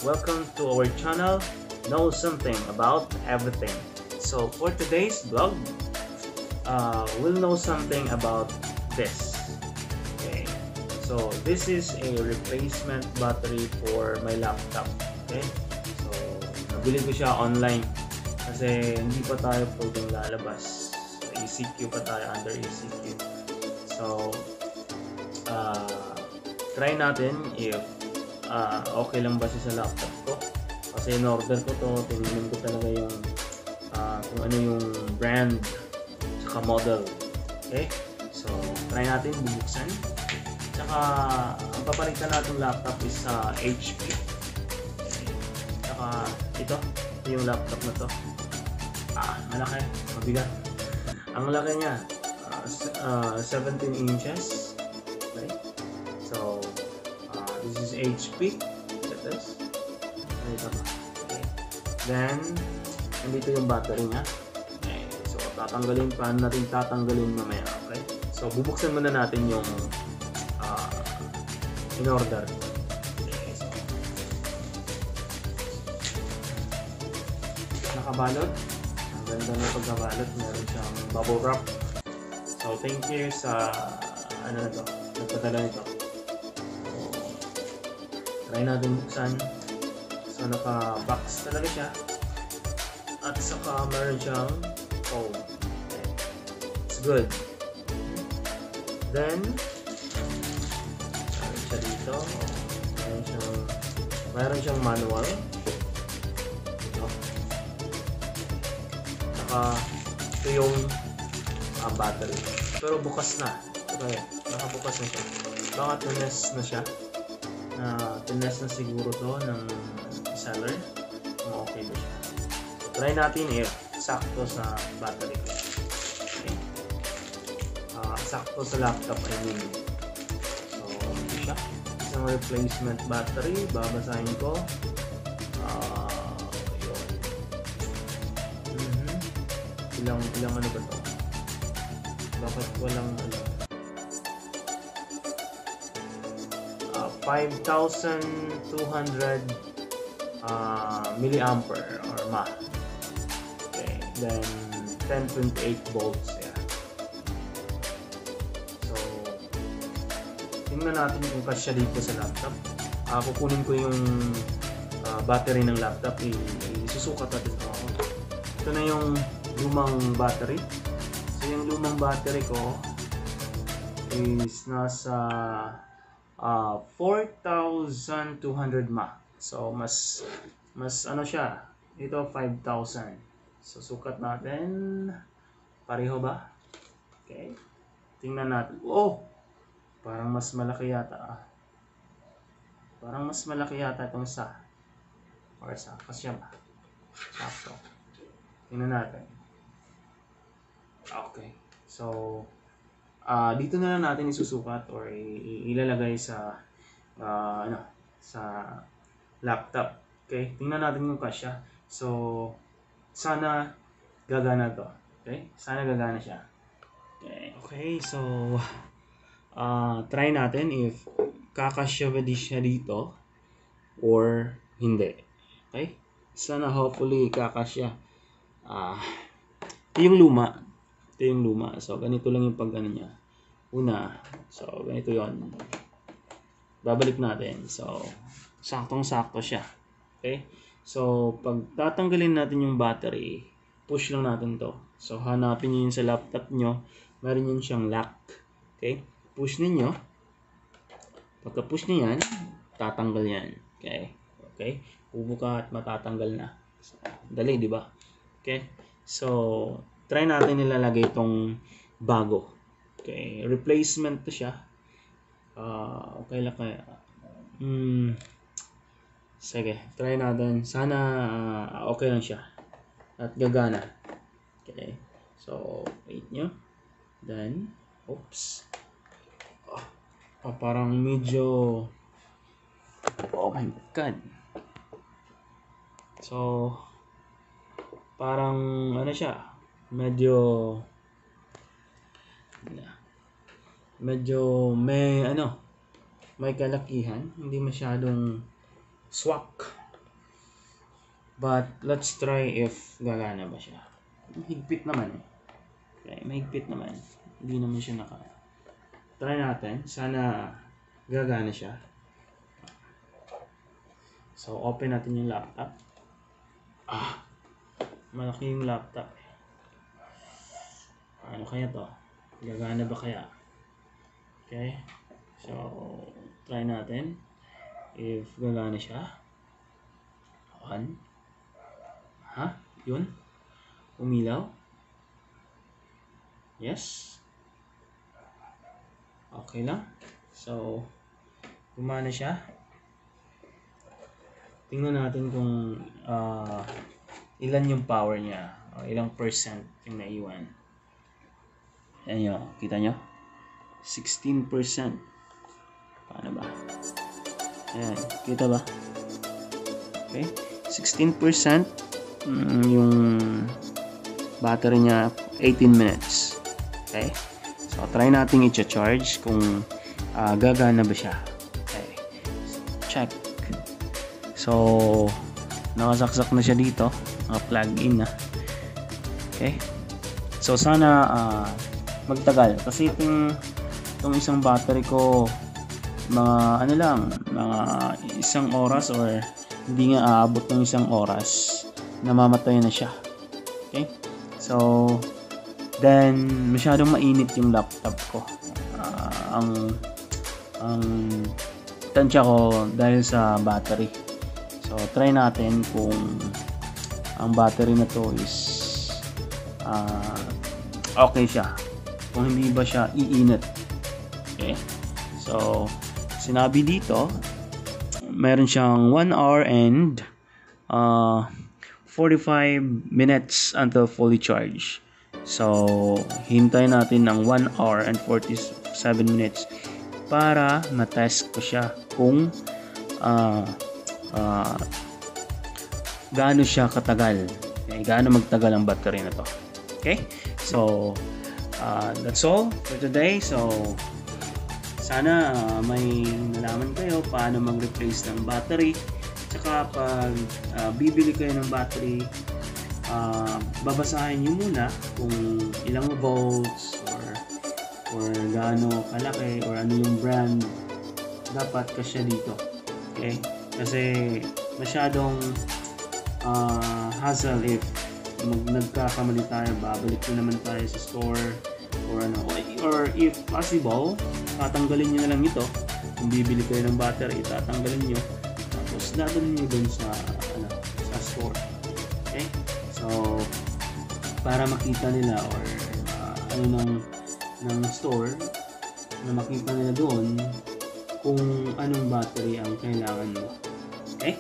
welcome to our channel, Know Something About Everything. So for today's vlog, we'll know something about this. Okay, so this is a replacement battery for my laptop. Okay, so nabili ko siya online kasi hindi pa tayo pwedeng lalabas. So, ECQ pa tayo, under ECQ. So try natin if okay lang ba siya sa laptop ko, kasi in order ko to, tinignan ko talaga yung kung ano yung brand saka model. Okay, so try natin bubuksan. Saka ang papalitan natin laptop is sa HP. Okay. Saka ito yung laptop na to, malaki, mabigat. Ang laki niya, 17 inches. Okay, so this is HP. Look at this. Okay. Then nandito yung battery niya. Okay. So paano natin tatanggalin mamaya. Okay, so bubuksan muna natin yung in order. Okay, so nakabalot. Ang ganda ng pagkabalot. Meron siyang bubble wrap. So thank you sa ano na to, nagpadala nito. So try natin buksan. So naka-box talaga siya. At saka meron siyang foam. Okay. It's good. Then meron siya dito. Meron siyang manual. Ito. Saka ito yung battery. Pero bukas na. Okay, nakabukas na siya. Baka tunes na siya. Tunes na siguro to ng seller. Kung okay ba siya. So, try natin if sakto sa battery ko. Okay. Sakto sa laptop, I mean. So, ito siya. Isang replacement battery. Babasahin ko. Yun. Ilang ano ba to? Bakit walang ano? 5,200 milliampere or mAh. Okay, then 1028 volts. Yeah. So tingnan natin kung kasya dito sa laptop. Kukunin ko yung battery ng laptop, isusukat natin. Ito na yung lumang battery. So yung lumang battery ko is nasa 4,200 mAh. So mas ano siya, ito 5,000. So sukat natin, pareho ba? Okay, tingnan natin. Oh, parang mas malaki yata. Parang mas malaki yata itong isa. Or isa, kasya ba? Sakto. Tingnan natin. Okay, so dito na lang natin isusukat or ilalagay sa sa laptop. Okay, tingnan natin yung kasya. So sana gagana to. Okay, sana gagana siya. Okay, so try natin if kakasya ba siya dito or hindi. Okay, sana hopefully kakasya. Ito yung luma. So ganito lang yung pag-ano niya. Una, so ganito yon. Babalik natin. So saktong-sakto siya. Okay? So pag tatanggalin natin yung battery, push lang natin to. So hanapin niyo yun sa laptop nyo. Meron yun siyang lock. Okay? Push ninyo. Pagka push niyo yan, tatanggal yan. Okay? Okay? Bubuka at matatanggal na. So, dali, di ba? Okay? So try natin nilalagay itong bago. Okay, replacement to siya. Okay lang kaya. Sige, try natin. Sana okay lang siya. At gagana. Okay. So, wait nyo. Then, oops. Parang medyo, oh my god. So, parang ano siya, medyo may may kalakihan, hindi masyadong swak. But let's try if gagana ba siya. Higpit naman eh. Okay, mahigpit naman. Hindi naman siya naka. Try natin. Sana gagana siya. So, open natin yung laptop. Malaki yung laptop. Ano kaya to? Gagana ba kaya? Okay. So, try natin. If gagana siya. On. Yun. Umilaw. Yes. Okay lang. So, gumana siya. Tingnan natin kung ilan yung power niya. Ilang percent yung naiwan. Ayan nyo. Kita nyo? 16%. Paano ba? Ayan. Kita ba? Okay. 16%. Yung battery niya 18 minutes. Okay. So, try natin i-charge kung gagana ba siya. Okay. So, check. So, nakasaksak na siya dito. Naka-plug in na. Okay. So, sana magtagal. Kasi itong isang battery ko mga mga isang oras or hindi nga aabot ng isang oras namamatay na siya. Okay? So, then masyadong mainit yung laptop ko. Ang tansya ko dahil sa battery. So, try natin kung ang battery na to is okay siya. Kung hindi ba siya iinit. Okay? So, sinabi dito, meron siyang 1 hour and 45 minutes until fully charged. So, hintayin natin ng 1 hour and 47 minutes para matest ko siya kung gaano siya katagal. Okay? Gaano magtagal ang battery na to. Okay? So, that's all for today. So, sana may nalaman kayo paano mag-replace ng battery. Tsaka pag bibili kayo ng battery, babasahin nyo muna kung ilang volts or gaano kalaki or ano yung brand dapat kasya dito. Okay? Kasi masyadong hassle if nagkakamali tayo, babalik na naman tayo sa store or if possible, tatanggalin nyo na lang ito. Kung bibili kayo ng battery, tatanggalin nyo tapos dadalhin nyo dun sa store. Okay? So, para makita nila or ng store na makita nila doon kung anong battery ang kailangan mo. Okay?